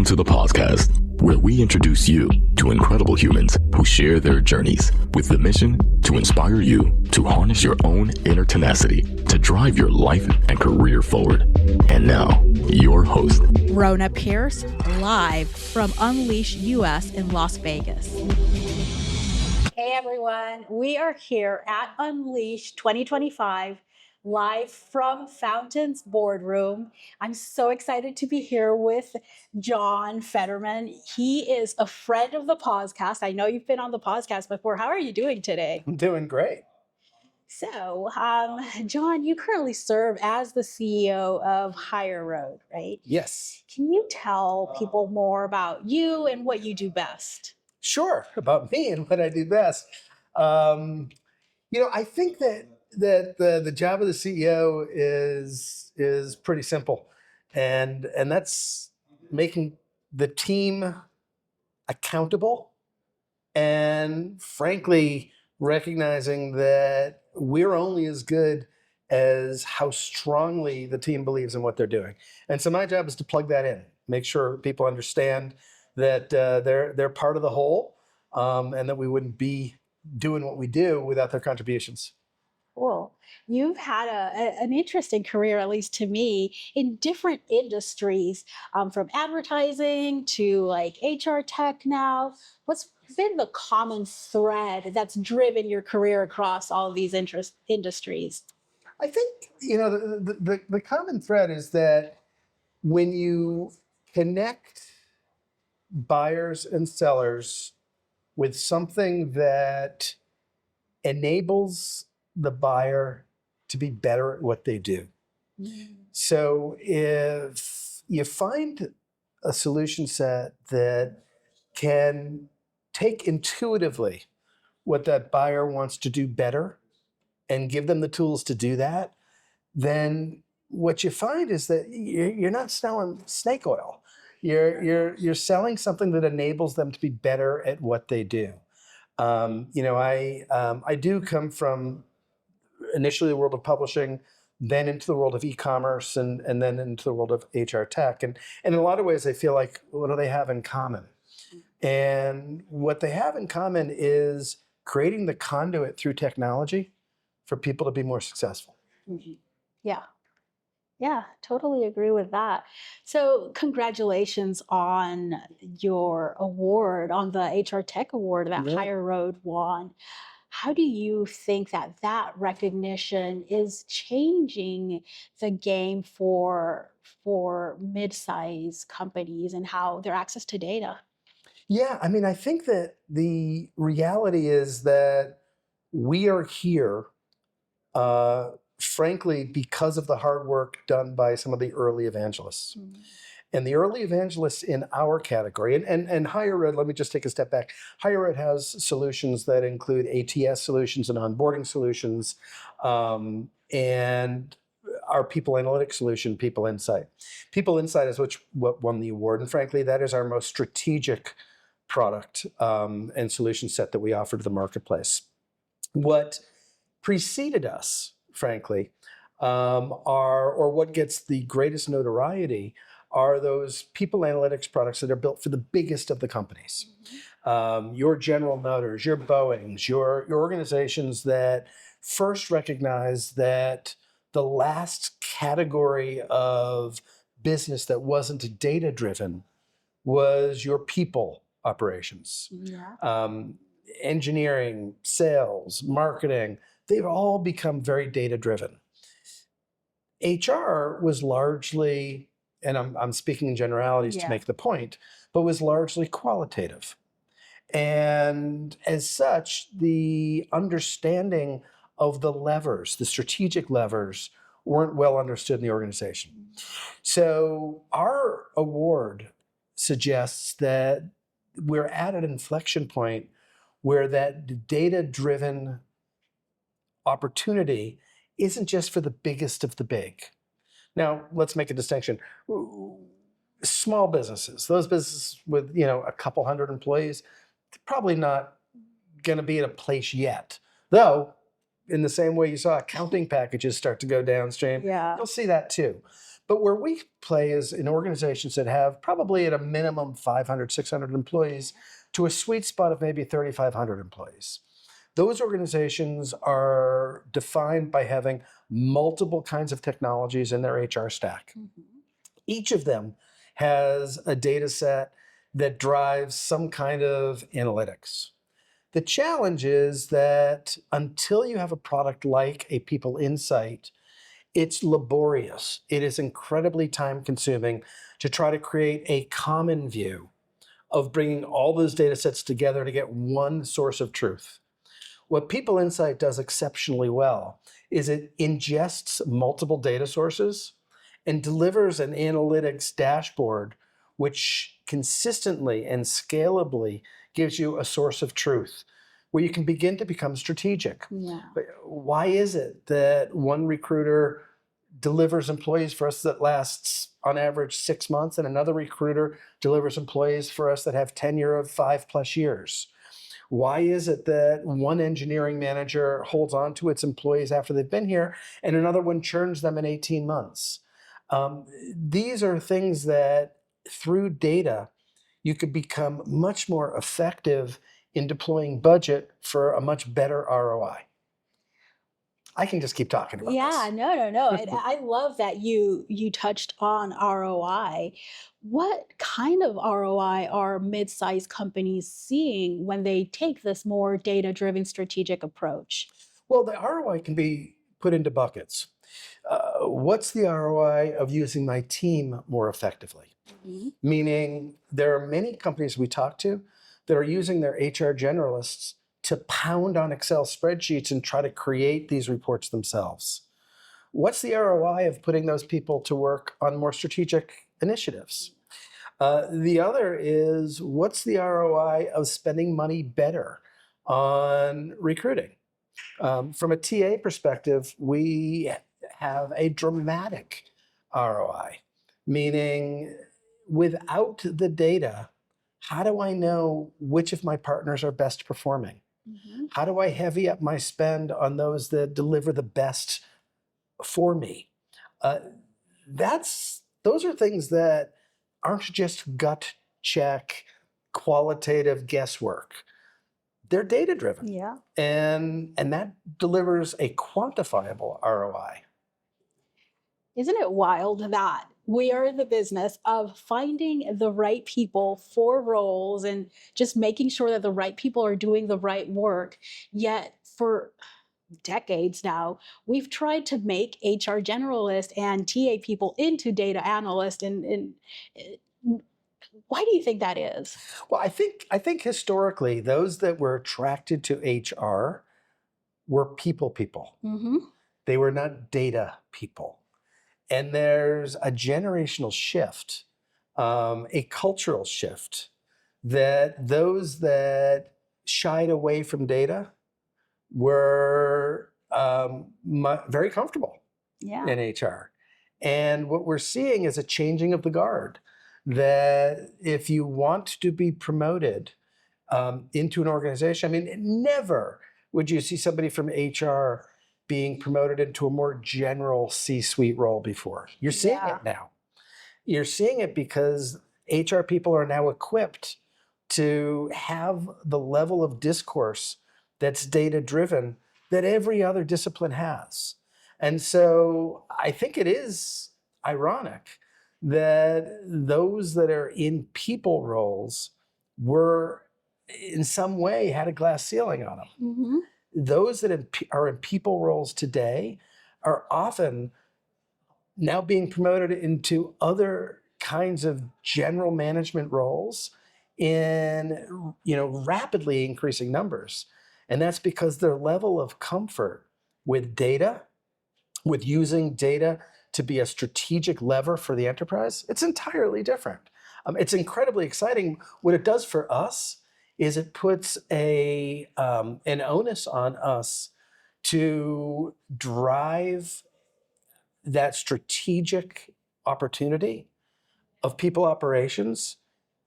Welcome to the podcast, where we introduce you to incredible humans who share their journeys with the mission to inspire you to harness your own inner tenacity to drive your life and career forward. And now, your host, Rona Pierce, live from Unleash US in Las Vegas. Hey everyone, we are here at Unleash 2025, live from Fountain's Boardroom. I'm so excited to be here with John Federman. He is a friend of the podcast. I know you've been on the podcast before. How are you doing today? I'm doing great. So, John, you currently serve as the CEO of Higher Road, right? Yes. Can you tell people more about you and what you do best? Sure. About me and what I do best. I think that the job of the CEO is pretty simple, and that's making the team accountable, and frankly, recognizing that we're only as good as how strongly the team believes in what they're doing. And so my job is to plug that in, make sure people understand that they're part of the whole, and that we wouldn't be doing what we do without their contributions. Cool. You've had an interesting career, at least to me, in different industries, from advertising to like HR tech now. What's been the common thread that's driven your career across all of these industries? I think, the common thread is that when you connect buyers and sellers with something that enables the buyer to be better at what they do. So if you find a solution set that can take intuitively what that buyer wants to do better and give them the tools to do that, then what you find is that you're not selling snake oil. You're selling something that enables them to be better at what they do. I do come from initially the world of publishing, then into the world of e-commerce, and then into the world of HR tech. And in a lot of ways, I feel like, what do they have in common? And what they have in common is creating the conduit through technology for people to be more successful. Yeah, totally agree with that. So congratulations on your award, on the HR Tech Award that Higher Road won. How do you think that recognition is changing the game for mid-size companies and how their access to data? Yeah, I think that the reality is that we are here, frankly, because of the hard work done by some of the early evangelists. And the early evangelists in our category, and Higher Road, let me just take a step back. Higher Road has solutions that include ATS solutions and onboarding solutions, and our people analytics solution, People Insight. People Insight is what won the award, and frankly, that is our most strategic product and solution set that we offer to the marketplace. What preceded us, frankly, or what gets the greatest notoriety are those people analytics products that are built for the biggest of the companies. Your General Motors, your Boeings, your organizations that first recognize that the last category of business that wasn't data-driven was your people operations. Engineering, sales, marketing, they've all become very data-driven. HR was largely, and I'm speaking in generalities to make the point, but was largely qualitative. And as such, the understanding of the levers, the strategic levers, weren't well understood in the organization. So our award suggests that we're at an inflection point where that data-driven opportunity isn't just for the biggest of the big. Now, let's make a distinction. Small businesses, those businesses with a couple hundred employees, probably not going to be at a place yet. Though in the same way you saw accounting packages start to go downstream, Yeah. you'll see that too. But where we play is in organizations that have probably at a minimum 500, 600 employees to a sweet spot of maybe 3,500 employees. Those organizations are defined by having multiple kinds of technologies in their HR stack. Each of them has a data set that drives some kind of analytics. The challenge is that until you have a product like a People Insight, it's laborious. It is incredibly time consuming to try to create a common view of bringing all those data sets together to get one source of truth. What People Insight does exceptionally well is it ingests multiple data sources and delivers an analytics dashboard which consistently and scalably gives you a source of truth where you can begin to become strategic. Yeah. Why is it that one recruiter delivers employees for us that lasts on average 6 months and another recruiter delivers employees for us that have tenure of 5+ years? Why is it that one engineering manager holds on to its employees after they've been here and another one churns them in 18 months? These are things that through data, you could become much more effective in deploying budget for a much better ROI. I can just keep talking about Yeah, this. no. I love that you touched on ROI. What kind of ROI are mid-sized companies seeing when they take this more data-driven strategic approach? Well, the ROI can be put into buckets. What's the ROI of using my team more effectively? Mhm. Meaning there are many companies we talk to that are using their HR generalists to pound on Excel spreadsheets and try to create these reports themselves. What's the ROI of putting those people to work on more strategic initiatives? The other is what's the ROI of spending money better on recruiting? From a TA perspective, we have a dramatic ROI, meaning without the data, how do I know which of my partners are best performing? Mhm. How do I heavy up my spend on those that deliver the best for me? Uh, those are things that aren't just gut check, qualitative guesswork. They're data driven, Yeah. and that delivers a quantifiable ROI. Isn't it wild that we are in the business of finding the right people for roles and just making sure that the right people are doing the right work? Yet for decades now, we've tried to make HR generalists and TA people into data analysts. And uh, why do you think that is? Well, I think historically those that were attracted to HR were people. Mm-hmm. They were not data people. And there's a generational shift, a cultural shift that those that shied away from data were very comfortable Yeah. in HR. And what we're seeing is a changing of the guard that if you want to be promoted into an organization, I mean, never would you see somebody from HR being promoted into a more general C-suite role before. You're seeing Yeah. it now. You're seeing it because HR people are now equipped to have the level of discourse that's data driven that every other discipline has. And so I think it is ironic that those that are in people roles were in some way had a glass ceiling on them. Mm-hmm. Those that are in people roles today are often now being promoted into other kinds of general management roles in rapidly increasing numbers. And that's because their level of comfort with data, with using data to be a strategic lever for the enterprise, it's entirely different. It's incredibly exciting. What it does for us is it puts an onus on us to drive that strategic opportunity of people operations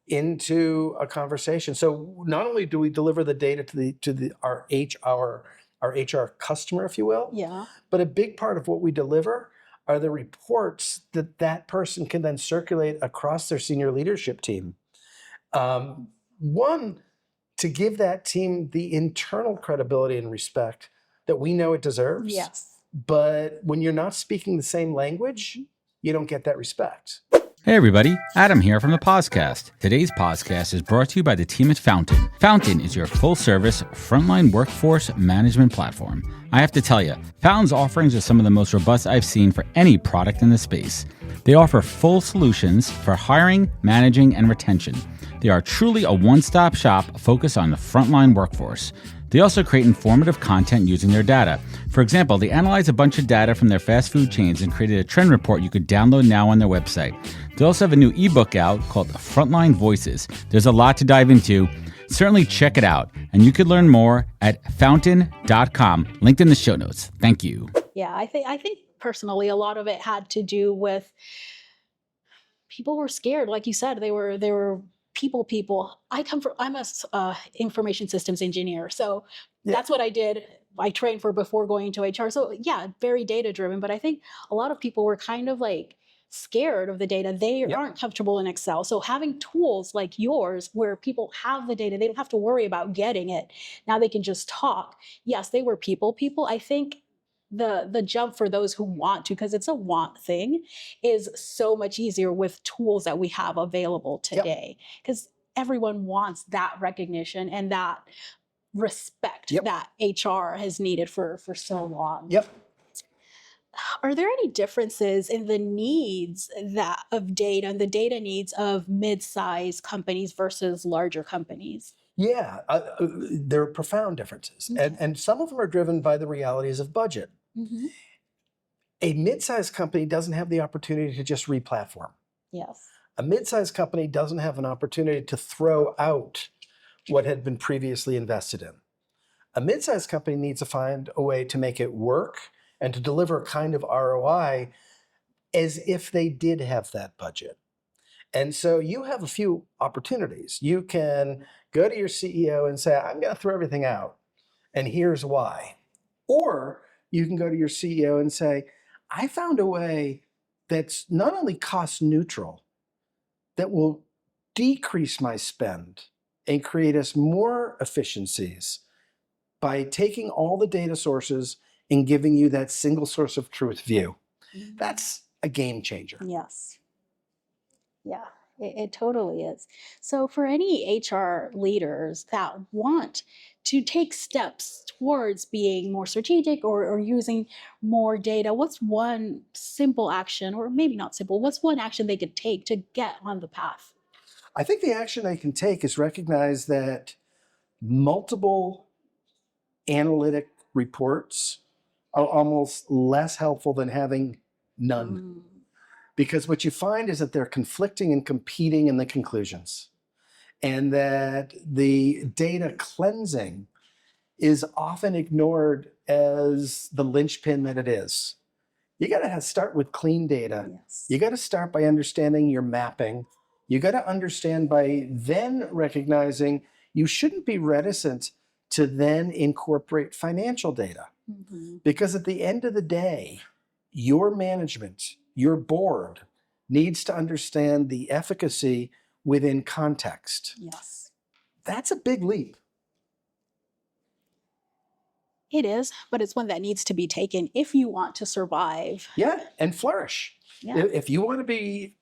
into a conversation. So not only do we deliver the data to our HR our HR customer, if you will. Yeah. But a big part of what we deliver are the reports that person can then circulate across their senior leadership team. One, to give that team the internal credibility and respect that we know it deserves. Yes. But when you're not speaking the same language, you don't get that respect. Hey everybody, Adam here from the Podcast. Today's podcast is brought to you by the team at Fountain. Fountain is your full-service frontline workforce management platform. I have to tell you, Fountain's offerings are some of the most robust I've seen for any product in the space. They offer full solutions for hiring, managing, and retention. They are truly a one-stop shop focused on the frontline workforce. They also create informative content using their data. For example, they analyzed a bunch of data from their fast food chains and created a trend report you could download now on their website. They also have a new ebook out called Frontline Voices. There's a lot to dive into. Certainly check it out. And you could learn more at fountain.com, linked in the show notes. Thank you. Yeah, I think personally, a lot of it had to do with people were scared. Like you said, they were people. I'm a information systems engineer. So that's what I did. I trained for before going into HR. So yeah, very data driven. But I think a lot of people were kind of like scared of the data. They aren't comfortable in Excel. So having tools like yours where people have the data, they don't have to worry about getting it. Now they can just talk. Yes, they were people. I think the jump for those who want to, because it's a want thing, is so much easier with tools that we have available today. Because everyone wants that recognition and that respect that HR has needed for so long. Are there any differences in the needs of data and the data needs of mid-sized companies versus larger companies? Yeah, there are profound differences. And some of them are driven by the realities of budget. Mm-hmm. A mid-sized company doesn't have the opportunity to just re-platform. Yes. A mid-sized company doesn't have an opportunity to throw out what had been previously invested in. A mid-sized company needs to find a way to make it work and to deliver a kind of ROI as if they did have that budget. And so you have a few opportunities. You can go to your CEO and say, I'm going to throw everything out, and here's why. Or you can go to your CEO and say, I found a way that's not only cost neutral, that will decrease my spend and create us more efficiencies by taking all the data sources and giving you that single source of truth view. Mm-hmm. That's a game changer. Yes. Yeah, it totally is. So for any HR leaders that want to take steps towards being more strategic or using more data, what's one simple action, or maybe not simple, what's one action they could take to get on the path? I think the action they can take is recognize that multiple analytic reports are almost less helpful than having none. Because what you find is that they're conflicting and competing in the conclusions, and that the data cleansing is often ignored as the linchpin that it is. You got to start with clean data. Yes. You got to start by understanding your mapping. You got to understand by then recognizing you shouldn't be reticent to then incorporate financial data. Mm-hmm. Because at the end of the day, your management, your board needs to understand the efficacy within context. Yes. That's a big leap. It is, but it's one that needs to be taken if you want to survive. Yeah, and flourish. Yeah. If you want to be,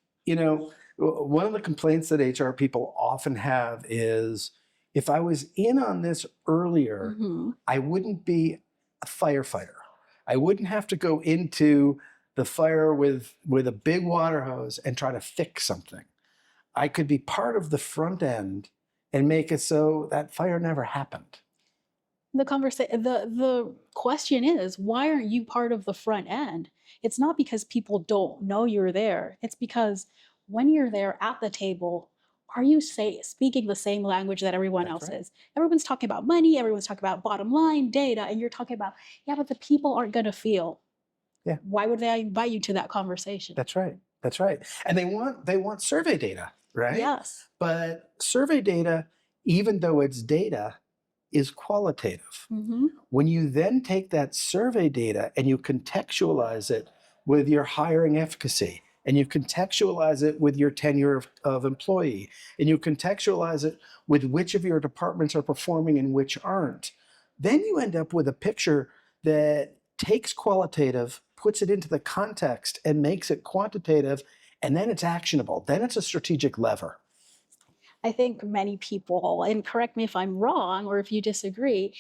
one of the complaints that HR people often have is, if I was in on this earlier, I wouldn't be a firefighter. I wouldn't have to go into the fire with a big water hose and try to fix something. I could be part of the front end and make it so that fire never happened. The question is, why aren't you part of the front end? It's not because people don't know you're there. It's because when you're there at the table, are you speaking the same language that everyone else is? Everyone's talking about money, everyone's talking about bottom line data, and you're talking about, but the people aren't going to feel. Yeah. Why would they invite you to that conversation? That's right. And they want survey data, right? Yes. But survey data, even though it's data, is qualitative. Mm-hmm. When you then take that survey data and you contextualize it with your hiring efficacy, and you contextualize it with your tenure of employee, and you contextualize it with which of your departments are performing and which aren't, then you end up with a picture that takes qualitative, puts it into the context, and makes it quantitative, and then it's actionable. Then it's a strategic lever. I think many people, and correct me if I'm wrong or if you disagree,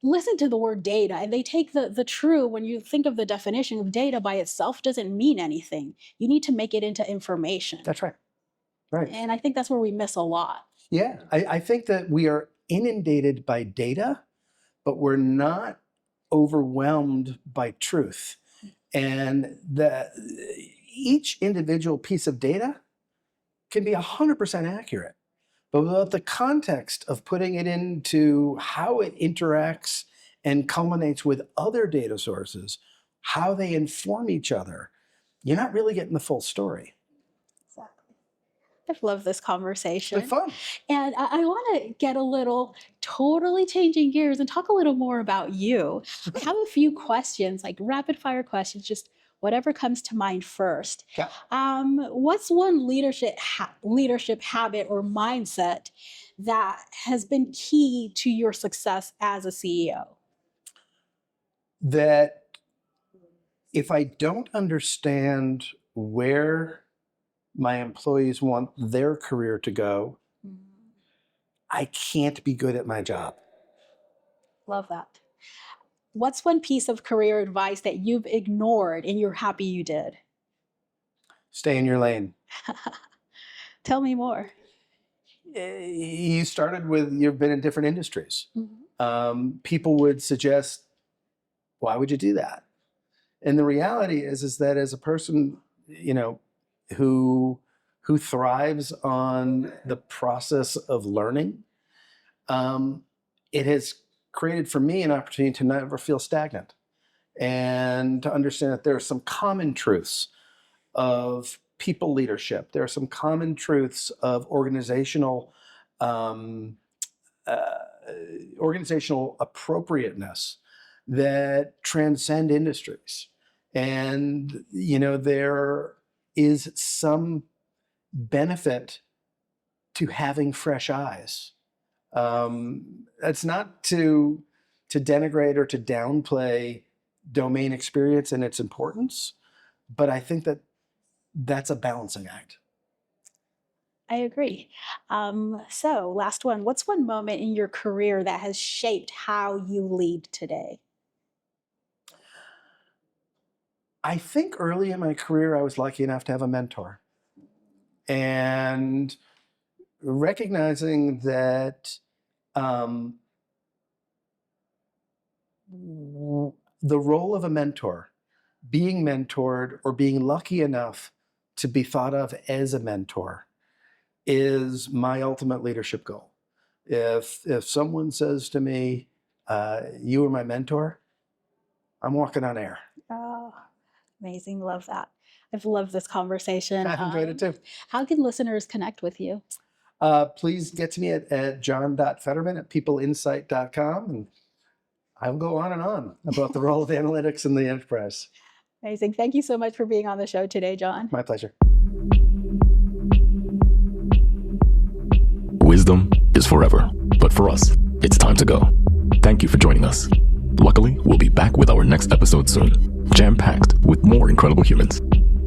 listen to the word data and they take the true, when you think of the definition of data by itself, doesn't mean anything. You need to make it into information. That's right. Right. And I think that's where we miss a lot. Yeah, I think that we are inundated by data, but we're not overwhelmed by truth. And each individual piece of data can be 100% accurate, but without the context of putting it into how it interacts and culminates with other data sources, how they inform each other, you're not really getting the full story. Exactly. I've loved this conversation. It's been fun. And I want to get a little, totally changing gears and talk a little more about you. I have a few questions, like rapid fire questions, just whatever comes to mind first. Yeah. What's one leadership habit or mindset that has been key to your success as a CEO? That if I don't understand where my employees want their career to go, I can't be good at my job. Love that. What's one piece of career advice that you've ignored and you're happy you did? Stay in your lane. Tell me more. You started with, you've been in different industries. Mm-hmm. People would suggest, why would you do that? And the reality is that as a person, who thrives on the process of learning, it has created for me an opportunity to never feel stagnant and to understand that there are some common truths of people leadership. There are some common truths of organizational appropriateness that transcend industries. And, there is some benefit to having fresh eyes. It's not to denigrate or to downplay domain experience and its importance, but I think that that's a balancing act. I agree. So last one, what's one moment in your career that has shaped how you lead today? I think early in my career, I was lucky enough to have a mentor. And recognizing that the role of a mentor, being mentored or being lucky enough to be thought of as a mentor, is my ultimate leadership goal. If someone says to me, you are my mentor, I'm walking on air. Oh, amazing. Love that. I've loved this conversation. I've enjoyed it too. How can listeners connect with you? Please get to me at john.federman@peopleinsight.com, and I'll go on and on about the role of analytics in the enterprise. Amazing. Thank you so much for being on the show today, John. My pleasure. Wisdom is forever, but for us, it's time to go. Thank you for joining us. Luckily, we'll be back with our next episode soon, jam-packed with more incredible humans.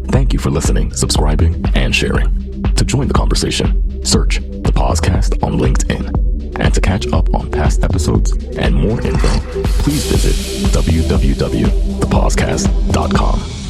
Thank you for listening, subscribing, and sharing. To join the conversation, search the podcast on LinkedIn. And to catch up on past episodes and more info, please visit www.thepodcast.com.